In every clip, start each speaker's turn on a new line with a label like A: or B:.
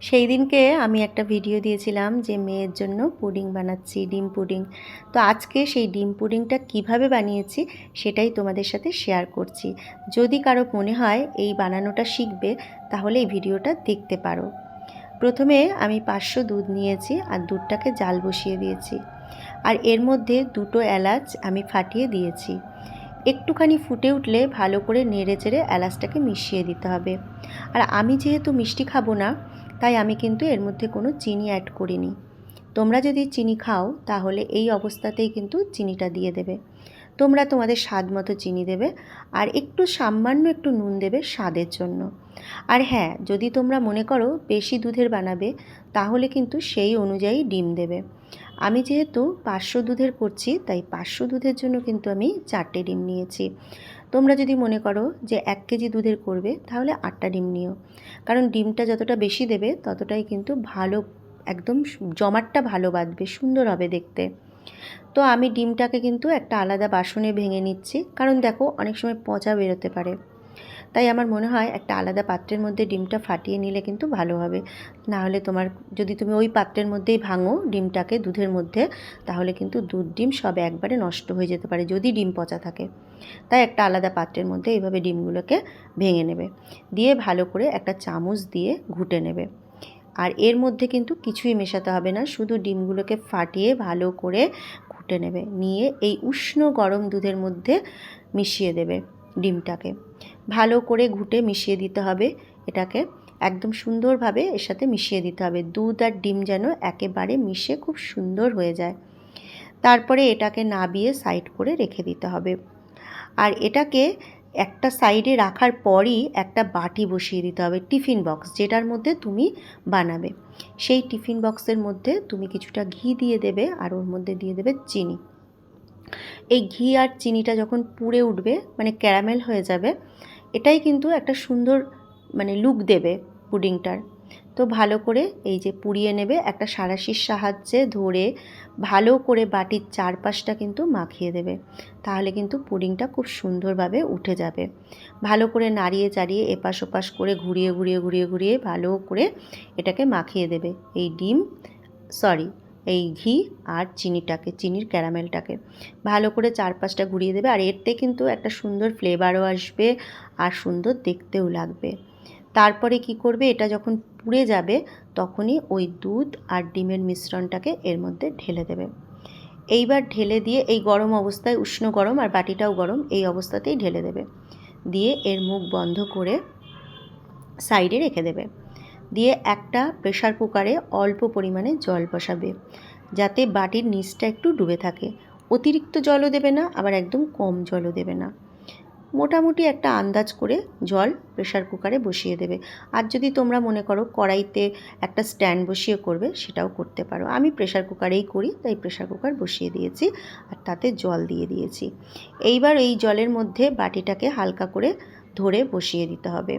A: সেই দিনকে আমি একটা ভিডিও দিয়েছিলাম যে মেয়ের জন্য পুডিং বানাচ্ছি, ডিম পুডিং। তো আজকে সেই ডিম পুডিংটা কিভাবে বানিয়েছি সেটাই তোমাদের সাথে শেয়ার করছি। যদি কারো মনে হয় এই বানানোটা শিখবে তাহলে এই ভিডিওটা দেখতে পারো। প্রথমে আমি 500 দুধ নিয়েছি আর দুধটাকে জাল বসিয়ে দিয়েছি। আর এর মধ্যে 2টো এলাচ আমি ফাটিয়ে দিয়েছি। একটুখানি ফুটে উঠলে ভালো করে নেড়ে চেড়ে এলাচটাকে মিশিয়ে দিতে হবে। আর আমি যেহেতু মিষ্টি খাবো না, তাই আমি কিন্তু এর মধ্যে কোনো চিনি অ্যাড করিনি। তোমরা যদি চিনি খাও তাহলে এই অবস্থাতেই কিন্তু চিনিটা দিয়ে দেবে। তোমরা তোমাদের স্বাদ মতো চিনি দেবে আর একটু সামান্য একটু নুন দেবে স্বাদের জন্য। আর হ্যাঁ, যদি তোমরা মনে করো বেশি দুধের বানাবে তাহলে কিন্তু সেই অনুযায়ী ডিম দেবে। আমি যেহেতু 500 দুধের করছি তাই 500 দুধের জন্য কিন্তু আমি 4টে ডিম নিয়েছি। তোমরা যদি মনে করো যে 1 কেজি দুধের করবে তাহলে 8টা ডিম নিও, কারণ ডিমটা যতটা বেশি দেবে ততটাই কিন্তু ভালো, একদম জমাটটা ভালো বাঁধবে, সুন্দর হবে দেখতে। তো আমি ডিমটাকে কিন্তু একটা আলাদা বাসনে ভেঙে নিচ্ছি, কারণ দেখো অনেক সময় পচা বেরোতে পারে। তাই আমার মনে হয় একটা আলাদা পাত্রের মধ্যে ডিমটা ফাটিয়ে নিলে কিন্তু ভালো হবে। না হলে যদি তুমি ওই পাত্রের মধ্যেই ভাঙো ডিমটাকে দুধের মধ্যে, তাহলে কিন্তু দুধ ডিম সব একবারে নষ্ট হয়ে যেতে পারে যদি ডিম পচা থাকে। তাই একটা আলাদা পাত্রের মধ্যে এইভাবে ডিমগুলোকে ভেঙে নেবে, দিয়ে ভালো করে একটা চামচ দিয়ে ঘুটে নেবে। আর এর মধ্যে কিন্তু কিছুই মেশাতে হবে না, শুধু ডিমগুলোকে ফাটিয়ে ভালো করে ঘুটে নেবে, নিয়ে এই উষ্ণ গরম দুধের মধ্যে মিশিয়ে দেবে ডিমটাকে। ভালো করে ঘুটে মিশিয়ে দিতে হবে, এটাকে একদম সুন্দরভাবে এর সাথে মিশিয়ে দিতে হবে। দুধ আর ডিম যেন একেবারে মিশে খুব সুন্দর হয়ে যায়। তারপরে এটাকে নাবিয়ে সাইড করে রেখে দিতে হবে। আর এটাকে একটা সাইডে রাখার পরই একটা বাটি বসিয়ে দিতে হবে, টিফিন বক্স যেটার মধ্যে তুমি বানাবে। সেই টিফিন বক্সের মধ্যে তুমি কিছুটা ঘি দিয়ে দেবে আর ওর মধ্যে দিয়ে দেবে চিনি। এই ঘি আর চিনিটা যখন পুড়ে উঠবে, মানে ক্যারামেল হয়ে যাবে, এটাই কিন্তু একটা সুন্দর লুক দেবে পুডিংটার। তো ভালো করে এই যে পুড়িয়ে নেবে, একটা সাঁড়াশির সাহায্যে ধরে ভালো করে বাটির চারপাশটা কিন্তু মাখিয়ে দেবে, তাহলে কিন্তু পুডিংটা খুব সুন্দরভাবে উঠে যাবে। ভালো করে নাড়িয়ে চাড়িয়ে এপাশ ওপাশ করে ঘুরিয়ে ঘুরিয়ে ঘুরিয়ে ঘুরিয়ে ভালো করে এটাকে মাখিয়ে দেবে, এই ঘি আর চিনির ক্যারামেলটাকে ভালো করে চারপাশটা ঘুরিয়ে দেবে। আর এতে কিন্তু একটা সুন্দর ফ্লেভারও আসবে আর সুন্দর দেখতেও লাগবে। তারপরে কি করবে, এটা যখন পুড়ে যাবে তখনই ওই দুধ আর ডিমের মিশ্রণটাকে এর মধ্যে ঢেলে দেবে। এইবার ঢেলে দিয়ে এই গরম অবস্থায়, উষ্ণ গরম আর বাটিটাও গরম, এই অবস্থাতেই ঢেলে দেবে, দিয়ে এর মুখ বন্ধ করে সাইডে রেখে দেবে। দিয়ে একটা প্রেসার কুকারে অল্প পরিমাণে জল বসাবে, যাতে বাটির নিচটা একটু ডুবে থাকে। অতিরিক্ত জলও দেবে না, আবার একদম কম জলও দেবে না, মোটামুটি একটা আন্দাজ করে জল প্রেসার কুকারে বসিয়ে দেবে। আর যদি তোমরা মনে করো কড়াইতে একটা স্ট্যান্ড বসিয়ে করবে, সেটাও করতে পারো। আমি প্রেসার কুকারেই করি, তাই প্রেসার কুকার বসিয়ে দিয়েছি আর তাতে জল দিয়ে দিয়েছি। এইবার এই জলের মধ্যে বাটিটাকে হালকা করে ধরে বসিয়ে দিতে হবে।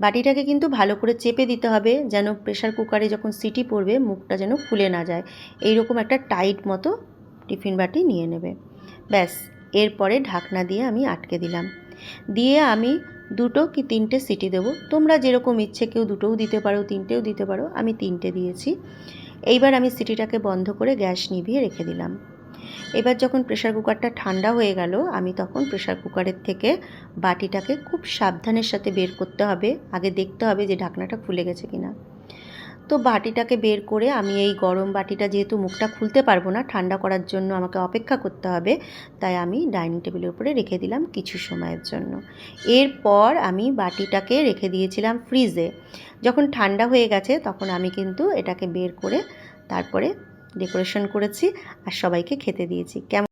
A: বাটিটাকে কিন্তু ভালো করে চেপে দিতে হবে, যেন প্রেসার কুকারে যখন সিটি পড়বে মুখটা যেন খুলে না যায়। এইরকম একটা টাইট মতো টিফিন বাটি নিয়ে নেবে। ব্যাস, এরপরে ঢাকনা দিয়ে আমি আটকে দিলাম। দিয়ে আমি 2টো কি 3টে সিটি দেবো। তোমরা যেরকম ইচ্ছে, কেউ 2টোও দিতে পারো, 3টেও দিতে পারো, আমি 3টে দিয়েছি। এইবার আমি সিটিটাকে বন্ধ করে গ্যাস নিভিয়ে রেখে দিলাম। এবার যখন প্রেসার কুকারটা ঠান্ডা হয়ে গেল, আমি তখন প্রেসার কুকারের থেকে বাটিটাকে খুব সাবধানের সাথে বের করতে হবে। আগে দেখতে হবে যে ঢাকনাটা খুলে গেছে কিনা। তো বাটিটাকে বের করে আমি এই গরম বাটিটা, যেহেতু মুখটা খুলতে পারবো না, ঠান্ডা করার জন্য আমাকে অপেক্ষা করতে হবে, তাই আমি ডাইনিং টেবিলের উপরে রেখে দিলাম কিছু সময়ের জন্য। এরপর আমি বাটিটাকে রেখে দিয়েছিলাম ফ্রিজে। যখন ঠান্ডা হয়ে গেছে তখন আমি কিন্তু এটাকে বের করে তারপরে ডেকোরেশন করেছি আর সবাইকে খেতে দিয়েছি। কেমন